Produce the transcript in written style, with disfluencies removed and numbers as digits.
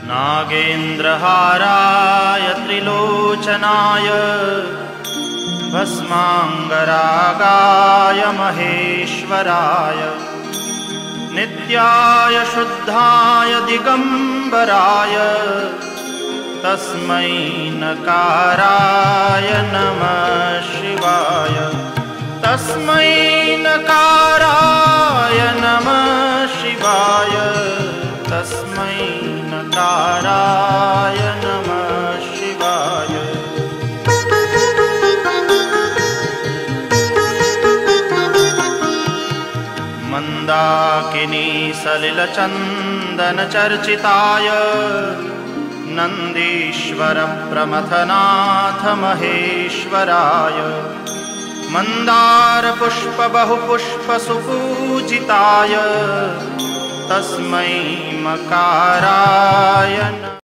नागेन्द्रहाराय त्रिलोचनाय भस्मांगरागाय महेश्वराय नित्याय शुद्धाय दिगंबराय तस्मै नकाराय नमः शिवाय। तस्मै नकाराय नमः शिवाय। तस्मै नकाराय नमः शिवाय। मंदाकिनी सलिलचंदन चर्चिताय नंदीश्वर प्रमथनाथ महेश्वराय मंदार पुष्प बहुपुष्प सुपूजिताय तस्मै मकाराय